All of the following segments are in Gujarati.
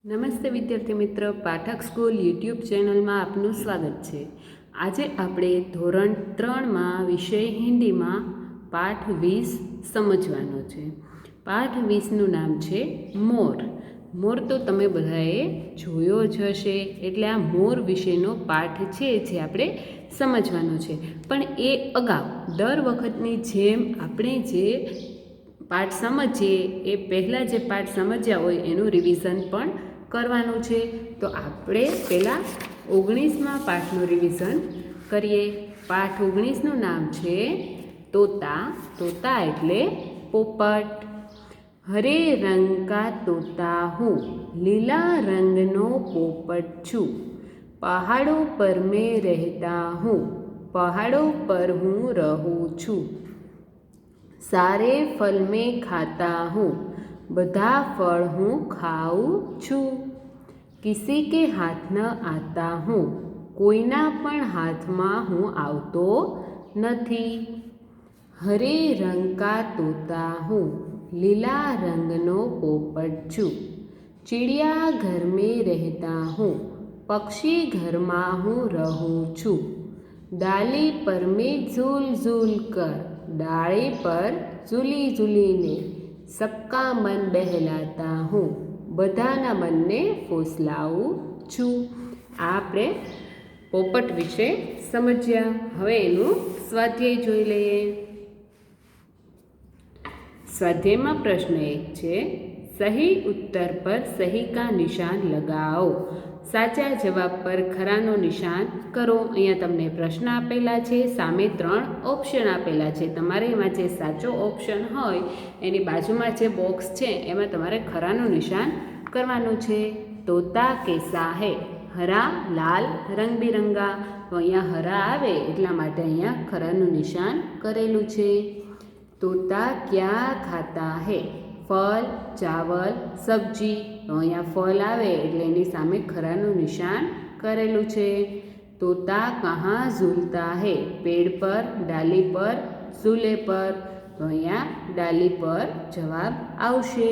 નમસ્તે વિદ્યાર્થી મિત્ર, પાઠક સ્કૂલ યુટ્યુબ ચેનલમાં આપનું સ્વાગત છે। આજે આપણે ધોરણ 3માં વિષય હિન્દીમાં પાઠ 20 સમજવાનો છે। પાઠ 20નું નામ છે મોર। મોર તો તમે બધાએ જોયો જ હશે, એટલે આ મોર વિશેનો પાઠ છે જે આપણે સમજવાનો છે। પણ એ અગાઉ દર વખતની જેમ આપણે જે પાઠ સમજીએ એ પહેલાં જે પાઠ સમજ્યા હોય એનું રિવિઝન પણ કરવાનું છે। તો આપણે પહેલાં 19મા પાઠનું રિવિઝન કરીએ। પાઠ 19નું નામ છે તોતા। તોતા એટલે પોપટ। હરે રંગ કા તોતા હું, લીલા રંગનો પોપટ છું। પહાડો પર મેં રહેતા હું, પહાડો પર હું રહું છું। सारे फल में खाता हूँ, બધા ફળ હું ખાઉં છું। કિસી કે હાથ ન આતા હું, કોઈના પણ હાથમાં હું આવતો નથી। હરે રંગ કા તોતા હું, લીલા રંગનો પોપટ છું। ચિડિયા ઘર મેં રહેતા હું, પક્ષી ઘરમાં હું રહું છું। डाली पर मैं झूल झूल कर, डाली पर झूली झूलीने सबका मन बहलाता हूँ, બધાના મનને ફોસલાવું છું। આપણે પોપટ વિશે સમજ્યા। હવે એનું સ્વાધ્યાય જોઈ લઈએ। સ્વાધ્યાયમાં પ્રશ્ન 1 છે, સહી ઉત્તર પર સહી કા નિશાન લગાઓ। સાચા જવાબ પર ખરાનું નિશાન કરો। અહીંયા તમને પ્રશ્ન આપેલા છે, સામે 3 ઓપ્શન આપેલા છે। તમારે એમાં જે સાચો ઓપ્શન હોય એની બાજુમાં જે બોક્સ છે એમાં તમારે ખરાનું નિશાન કરવાનું છે। તોતા કેસા હૈ, હરા લાલ રંગબિરંગા। તો અહીંયા હરા આવે એટલા માટે અહીંયા ખરાનું નિશાન કરેલું છે। તોતા ક્યા ખાતા હૈ, ફલ ચાવલ સબ્જી। તો અહીંયા ફલ આવે એટલે એની સામે ખરાનું નિશાન કરેલું છે। તોતા કहाँ ઝૂલતા હૈ, પેડ પર ડાલી પર ઝૂલે પર। તો અહીંયા ડાલી પર જવાબ આવશે।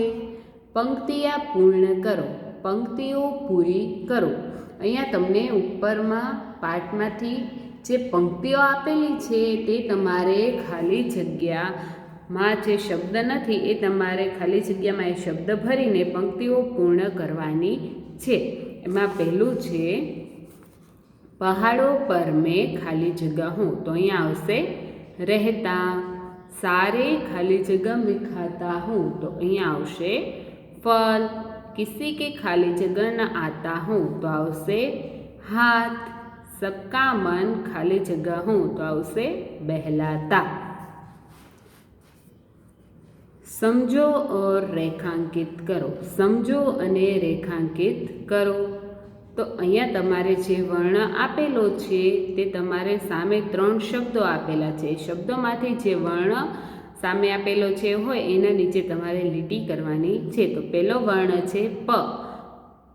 પંક્તિયા પૂર્ણ કરો, પંક્તિઓ પૂરી કરો। અહીંયા તમને ઉપરમાં પાઠમાંથી જે પંક્તિઓ આપેલી છે તે તમારે ખાલી જગ્યામાં જે શબ્દ નથી એ તમારે ખાલી જગ્યામાં એ શબ્દ ભરીને પંક્તિઓ પૂર્ણ કરવાની છે। એમાં પહેલું છે પહાડો પર મેં ખાલી જગ્યા હું। તો અહીંયા આવશે રહેતા। સારે ખાલી જગ્યા મેં ખાતા હું। તો અહીંયા આવશે फल। किसी के खाली जगह न आता हूँ, तो आवसे हाथ। सबका मन खाली जगह हूँ, तो आवसे बहलाता। समझो और रेखांकित करो, समझो अने रेखांकित करो। तो अहींया तमारे जे वर्ण आपेलो छे ते तमारे सामे 3 शब्दों आपेला छे। शब्दोमांथी जे वर्ण सामे आपेलो छे होय एना नीचे तमारे લીટી કરવાની છે। તો પહેલો વર્ણ છે પ।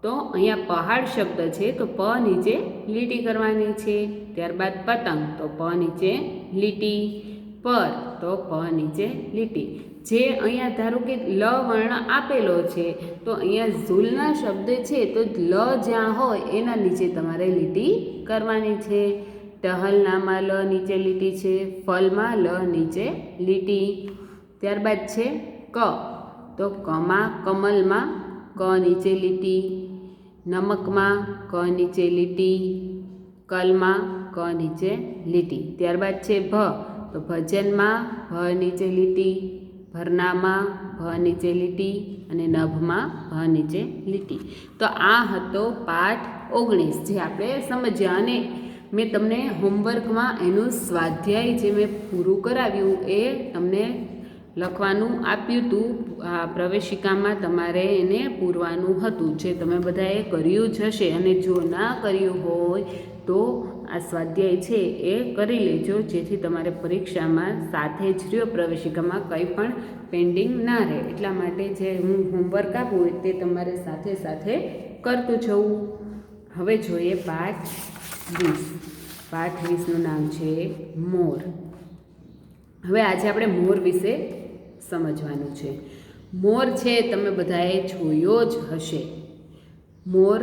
તો અહીંયા પહાડ શબ્દ છે તો પ નીચે લીટી કરવાની છે। ત્યારબાદ પતંગ, તો પ નીચે લીટી। પર, તો પ નીચે લીટી। જે અહીંયા ધારો કે લ વર્ણ આપેલો છે તો અહીંયા ઝૂલના શબ્દ છે તો લ જ્યાં હોય એના નીચે તમારે લીટી કરવાની છે। टहलनामा ल नीचे લીટી છે, ફલમાં લ નીચે લીટી। ત્યારબાદ છે ક। તો કમાં કમલમાં ક નીચે લીટી, નમકમાં ક નીચે લીટી, કલમાં ક નીચે લીટી। ત્યારબાદ છે ભ। તો ભજનમાં ભ નીચે લીટી, ભરનામાં ભ નીચે લીટી અને નભમાં ભ નીચે લીટી। તો આ હતો પાઠ 19 જે આપણે સમજ્યા। અને મેં તમને હોમવર્કમાં એનું સ્વાધ્યાય જે મેં પૂરું કરાવ્યું એ તમને લખવાનું આપ્યું હતું। આ પ્રવેશિકામાં તમારે એને પૂરવાનું હતું, જે તમે બધાએ કર્યું જ હશે। અને જો ના કર્યું હોય તો આ સ્વાધ્યાય છે એ કરી લેજો, જેથી તમારે પરીક્ષામાં સાથે જ રહ્યો પ્રવેશિકામાં કંઈ પણ પેન્ડિંગ ના રહે। એટલા માટે જે હું હોમવર્ક આપું તે તમારે સાથે સાથે કરતું જવું। હવે જોઈએ પાઠ 20। પાઠ 20નું નામ છે મોર। હવે આજે આપણે મોર વિશે સમજવાનું છે। મોર છે તમે બધાએ જોયો જ હશે। મોર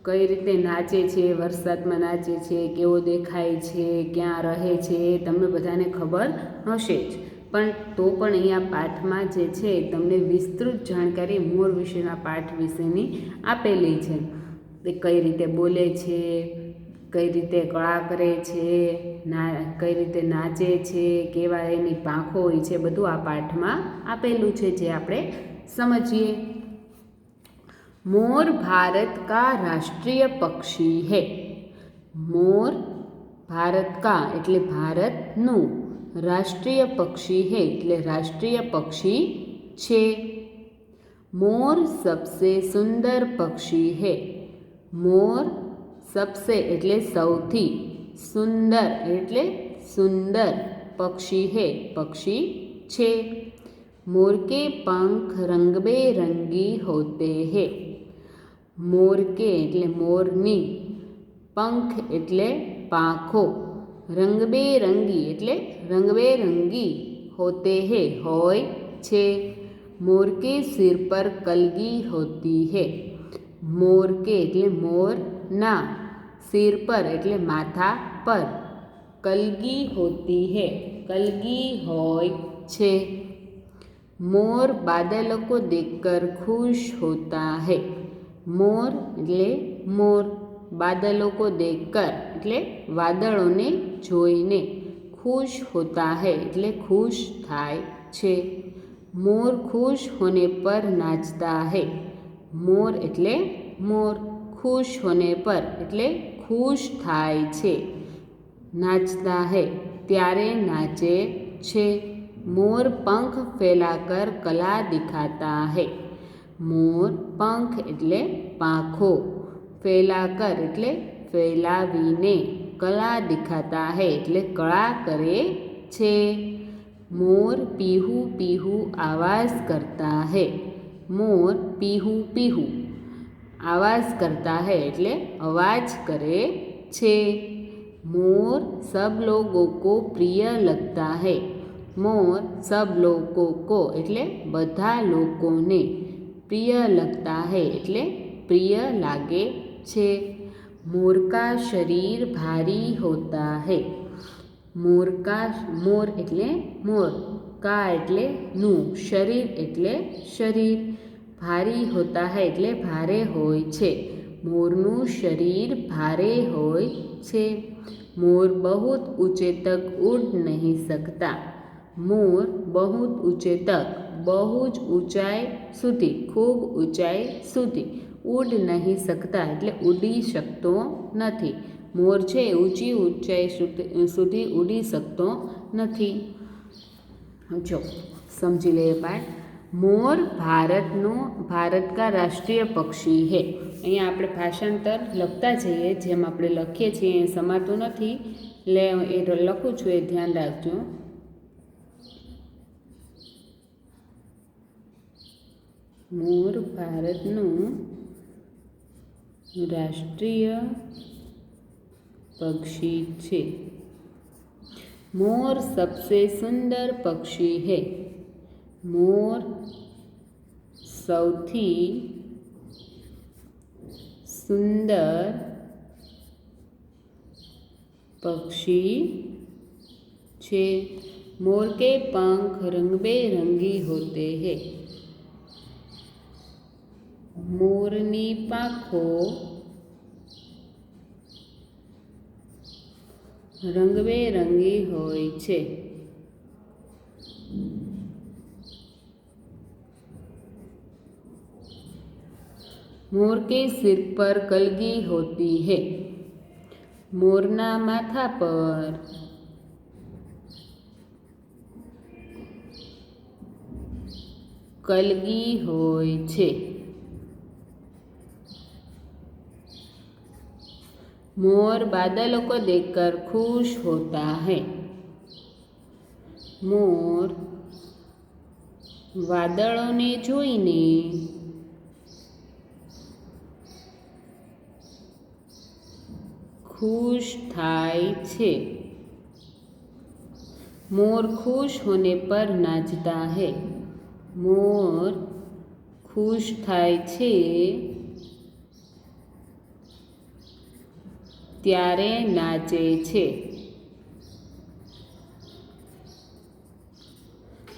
કઈ રીતે નાચે છે, વરસાદમાં નાચે છે, કેવો દેખાય છે, ક્યાં રહે છે, તમને બધાને ખબર હશે જ, પણ તો પણ અહીંયા પાઠમાં જે છે તમને વિસ્તૃત જાણકારી મોર વિશેના પાઠ વિશેની આપેલી છે. તે કઈ રીતે બોલે છે, કઈ રીતે કળા કરે છે, કઈ રીતે નાચે છે, કેવા એની પાંખો હોય છે, બધું આ પાઠમાં આપેલું છે, જે આપણે સમજીએ. मोर भारत का राष्ट्रीय पक्षी है. मोर भारत का એટલે ભારતનું રાષ્ટ્રીય પક્ષી है એટલે રાષ્ટ્રીય પક્ષી છે. मोर सबसे सुंदर पक्षी है. मोर सबसे એટલે સૌથી, સુંદર એટલે સુંદર, પક્ષી है પક્ષી છે. मोर के पंख रंग बेरंगी होते हैं. मोर के એટલે મોરની, પંખ એટલે પાંખો, રંગબેરંગી એટલે રંગબેરંગી, હોતે હે હોય છે. मोर के सिर पर कलगी होती है. मोर के એટલે મોરના, सिर पर એટલે માથા પર, कलगी होती है कलगी હોય છે. मोर बादलों को देखकर खुश होता है. मोर એટલે મોર, બાદલો કો દેખકર એટલે વાદળોને જોઈને, ખુશ હોતા હૈ એટલે ખુશ થાય છે. મોર ખુશ હોને પર નાચતા હૈ. મોર એટલે મોર, ખુશ હોને પર એટલે ખુશ થાય છે, નાચતા હૈ ત્યારે નાચે છે. मोर पंख फैलाकर कला दिखाता है. मोर पंख એટલે પાંખો, ફેલાકર એટલે ફેલાવીને, કલા દિખાતા હૈ એટલે કળા કરે છે. मोर पीहू पीहू आवाज़ करता है. मोर पीहू पीहू आवाज़ करता है એટલે અવાજ કરે છે. मोर सब लोगों को प्रिय लगता है. मोर सब लोगों को એટલે બધા લોકોને, પ્રિય लगता है એટલે પ્રિય લાગે છે. मोर का शरीर भारी होता है. मोर का मोर એટલે મોર, કા એટલે નું, શરીર એટલે શરીર, ભારી હોતા હૈ એટલે ભારે હોય છે. મોરનું શરીર ભારે હોય છે. मोर बहुत ऊंचे तक उड़ नहीं सकता. मोर बहुत ऊंचे तक બહુ જ ઊંચાઈ સુધી, ખૂબ ઊંચાઈ સુધી, ઉડ નહીં શકતા એટલે ઉડી શકતો નથી. મોર છે ઊંચી ઊંચાઈ સુધી ઉડી શકતો નથી. જો સમજી લઈએ પાઠ. મોર ભારત કા રાષ્ટ્રીય પક્ષી હે. અહીંયા આપણે ભાષાંતર લખતા જઈએ, જેમ આપણે લખીએ છીએ એ સમાતું નથી, એટલે એ લખું છું, એ ધ્યાન રાખજો. मोर भारतનું રાષ્ટ્રીય પક્ષી છે. मोर सबसे सुंदर पक्षी है. मोर સૌથી સુંદર પક્ષી છે. मोर के पंख रंग बेरंगी होते हैं. મોરની પાંખો રંગબેરંગી હોય છે. मोर के सिर पर कलगी होती है. મોરના માથા પર કલગી હોય છે. मोर बादलों को देखकर खुश होता है. मोर વાદળોને જોઈને खुश થાય છે. मोर खुश होने पर नाचता है. मोर खुश થાય છે ત્યારે નાચે છે.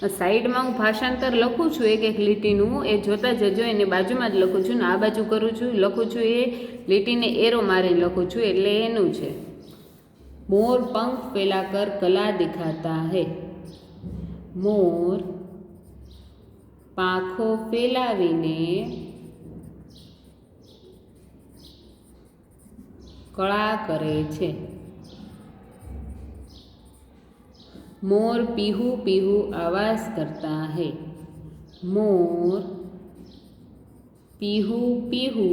સાઈડમાં હું ભાષાંતર લખું છું એક એક લીટીનું, એ જોતા જજો. એને બાજુમાં જ લખું છું ને આ બાજુ કરું છું, લખું છું એ લીટીને એરો મારીને લખું છું, એટલે એનું છે. મોર પંખ ફેલાકર કલા દિખાતા હૈ. મોર પાંખો ફેલાવીને કળા કરે છે. मोर पीहू पीहू आवाज़ करता है. मोर पीहू पीहू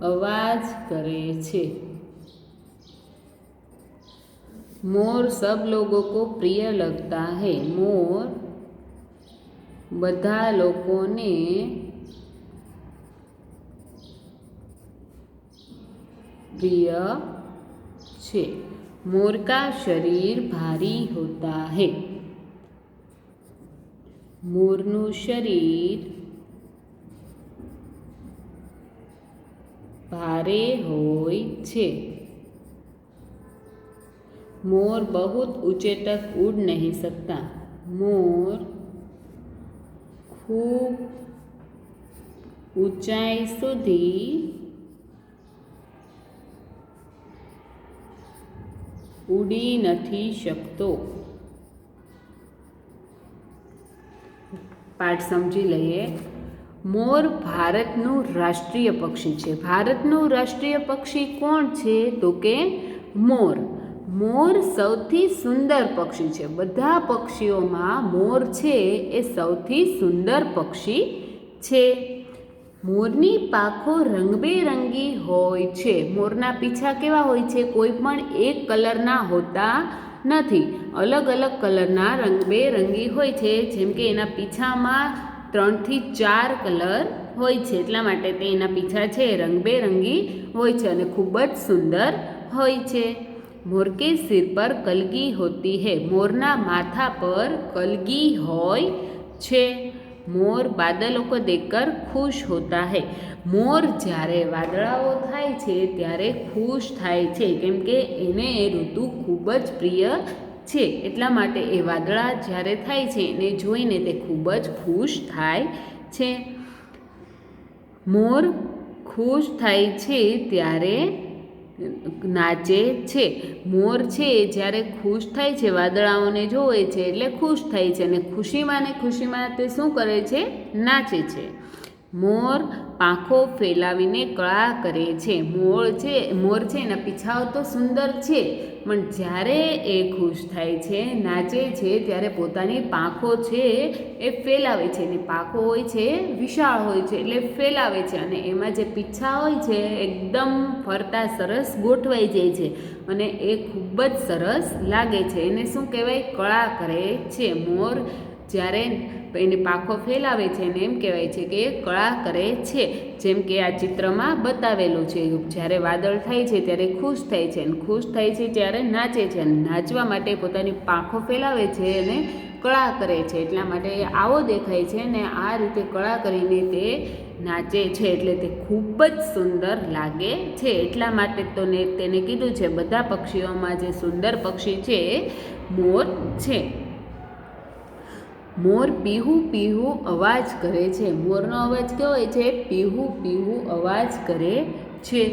आवाज़ करे छे. मोर सब लोगों को प्रिय लगता है. मोर बधा लोकोने प्रिय छे. मोर का शरीर भारी होता है. मोरनु शरीर भारे होय छे. मोर बहुत ऊंचे तक उड़ नहीं सकता. मोर खूब ऊंचाई सुधी उड़ी नहीं शकतो. पाठ समझी लईए. मोर भारतनु राष्ट्रीय पक्षी है. भारतनु राष्ट्रीय पक्षी कोण छे? तो के मोर. मोर सौथी सुंदर पक्षी है. बधा पक्षीओ में मोर छे ए सौथी सुंदर पक्षी छे. मोरनी पाखो रंगबेरंगी होय छे. मोरना पीछा केवा होय छे? कोई पण एक कलरना होता नथी. अलग अलग कलरना रंगबेरंगी होय छे. जेम के एना पीछामां 3 થી 4 कलर होय छे, એટલા માટે તે એના પીછા છે રંગબેરંગી હોય છે અને ખૂબ જ સુંદર હોય છે. मोर के सिर पर कलगी होती है. मोरना माथा पर कलगी होय छे. मोर बादलों को देखकर खुश होता है. मोर જ્યારે વાદળાઓ થાય છે ત્યારે ખુશ થાય છે, કેમ કે એને એ ઋતુ ખૂબ જ પ્રિય છે. એટલા માટે એ વાદળા જ્યારે થાય છે એને જોઈને તે ખૂબ જ ખુશ થાય છે. મોર ખુશ થાય છે ત્યારે નાચે છે. મોર છે જ્યારે ખુશ થાય છે, વાદળાઓને જોવે છે એટલે ખુશ થાય છે અને ખુશીમાં ને ખુશીમાં તે શું કરે છે? નાચે છે. મોર પાંખો ફેલાવીને કળા કરે છે. મોર છે એના પીછાઓ તો સુંદર છે, પણ જ્યારે એ ખુશ થાય છે, નાચે છે, ત્યારે પોતાની પાંખો છે એ ફેલાવે છે. અને પાંખો હોય છે વિશાળ હોય છે એટલે ફેલાવે છે અને એમાં જે પીછા હોય છે એકદમ ફરતા સરસ ગોઠવાઈ જાય છે અને એ ખૂબ જ સરસ લાગે છે. એને શું કહેવાય? કળા કરે છે. મોર જ્યારે એને પાંખો ફેલાવે છે અને એમ કહેવાય છે કે કળા કરે છે. જેમ કે આ ચિત્રમાં બતાવેલું છે. જ્યારે વાદળ થાય છે ત્યારે ખુશ થાય છે અને ખુશ થાય છે ત્યારે નાચે છે અને નાચવા માટે પોતાની પાંખો ફેલાવે છે અને કળા કરે છે. એટલા માટે આવો દેખાય છે ને આ રીતે કળા કરીને તે નાચે છે એટલે તે ખૂબ જ સુંદર લાગે છે. એટલા માટે તો તેને કીધું છે બધા પક્ષીઓમાં જે સુંદર પક્ષી છે એ મોર છે. મોર પીહુ પીહુ અવાજ કરે છે. મોરનો અવાજ કેવો હોય છે? પીહુ પીહુ અવાજ કરે છે.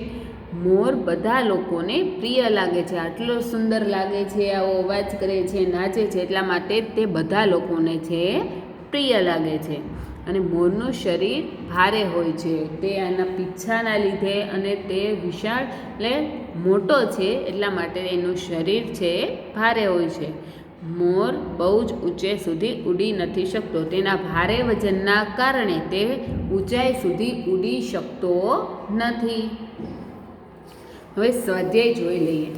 મોર બધા લોકોને પ્રિય લાગે છે. આટલો સુંદર લાગે છે, આવો અવાજ કરે છે, નાચે છે, એટલા માટે તે બધા લોકોને છે પ્રિય લાગે છે. અને મોરનું શરીર ભારે હોય છે. તે આના પીછાના લીધે અને તે વિશાળ એટલે મોટો છે એટલા માટે એનું શરીર છે ભારે હોય છે. મોર બહુ જ ઊંચે સુધી ઉડી નથી શકતો. તેના ભારે વજનના કારણે તે ઊંચાઈ સુધી ઉડી શકતો નથી. હવે સ્વાધ્યાય જોઈ લઈએ.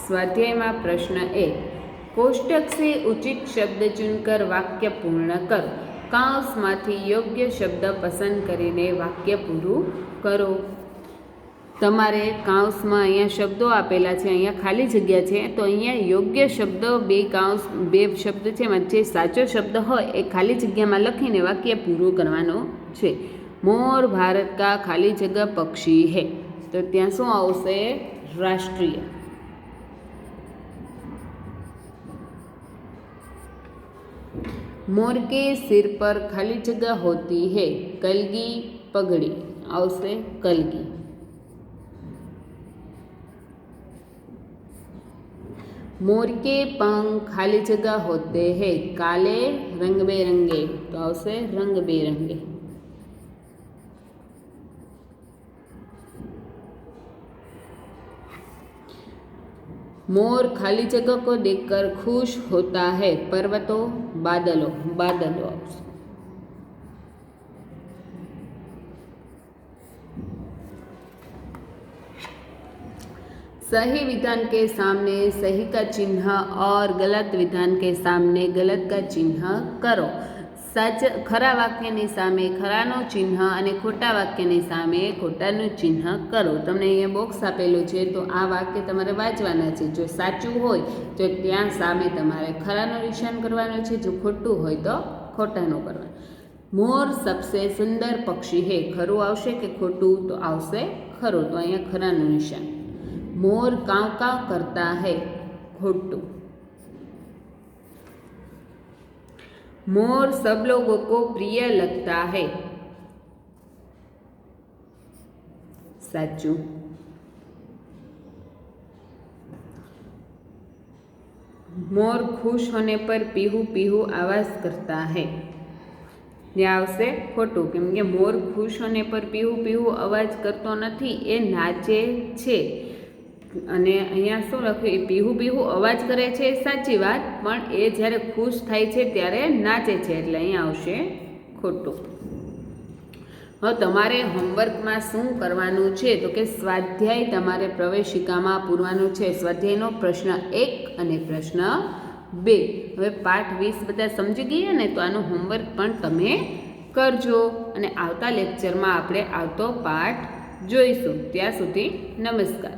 स्वाध्याय प्रश्न 1 कोष्टक से उचित शब्द चुनकर वाक्य पूर्ण करो. कांस मांथी योग्य शब्द पसंद करीने वाक्य पूरुं करो. तमारे कांस में अहींया शब्दों आपेला है, अहींया खाली जग्या है, तो अहींया योग्य शब्द बे शब्द है जे साचो शब्द होय ए खाली जग्या में लखीने वाक्य पूरुं करवानुं छे. मोर भारत का खाली जगह पक्षी है, तो ત્યાં શું આવશે? રાષ્ટ્રીય. मोर के सिर पर खाली जगह होती है, कलगी पगड़ी, आवશે कलगी. मोर के पंख खाली जगह होते हैं, काले रंग बेरंगे, तो आवશે रंग बेरंगे. मोर खाली जगह को देखकर खुश होता है, पर्वतों बादलों, बादलों. सही विधान के सामने सही का चिन्ह और गलत विधान के सामने गलत का चिन्ह करो. खरा वाक्यनी सामे खरानो चिन्ह અને ખોટા વાક્યની સામે ખોટાનું ચિહ્ન કરો. તમને અહીંયા બોક્સ આપેલું છે, તો આ વાક્ય તમારે વાંચવાના છે. જો સાચું હોય તો ત્યાં સામે તમારે ખરાનું નિશાન કરવાનું છે, જો ખોટું હોય તો ખોટાનું કરવાનું. મોર સબસે સુંદર પક્ષી હે, ખરું આવશે કે ખોટું? તો આવશે ખરું, તો અહીંયા ખરાનું નિશાન. मोर काव काव करता है, खोटू. मोर सब लोगों को प्रिय लगता है, साचू. मोर खुश होने पर पीहू पीहू आवाज करता है, ત્યાં આવશે ખોટું, કેમ કે મોર ખુશ હોને પર પીહુ પીહુ અવાજ કરતો નથી, એ નાચે છે. અને અહીંયા શું લખ્યું? એ પીહુ પીહુ અવાજ કરે છે, સાચી વાત, પણ એ જ્યારે ખુશ થાય છે ત્યારે નાચે છે, એટલે અહીંયા આવશે ખોટું. હવે તમારે હોમવર્કમાં શું કરવાનું છે? તો કે સ્વાધ્યાય તમારે પ્રવેશિકામાં પૂરવાનું છે. સ્વાધ્યાયનો પ્રશ્ન 1 અને પ્રશ્ન 2. હવે પાઠ 20 બધા સમજી ગયા ને, તો આનું હોમવર્ક પણ તમે કરજો. અને આવતા લેક્ચરમાં આપણે આવતો પાઠ જોઈશું. ત્યાં સુધી નમસ્કાર.